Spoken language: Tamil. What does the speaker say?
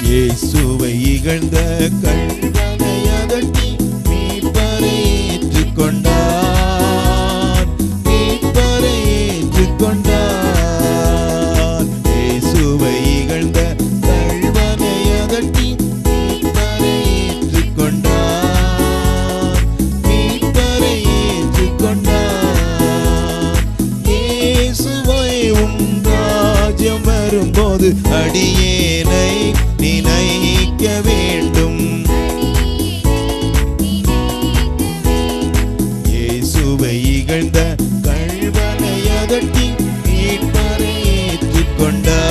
இயேசுவை இகழ்ந்த கள்வனை அதட்டி மீட்பரை ஏற்றுக்கொண்டார், மீட்பரை ஏற்றுக்கொண்டார். இயேசுவை இகழ்ந்த கள்வனை அதட்டி மீட்பரை ஏற்றுக்கொண்டார், மீட்பரை ஏற்றுக்கொண்டார். இயேசுவை உம் ராஜ்யம் வரும்போது அடியேனை நினைக்க வேண்டும். இயேசுவை இகழ்ந்த கள்வனை அதட்டி மீட்பரை ஏற்றுக்கொண்டார்.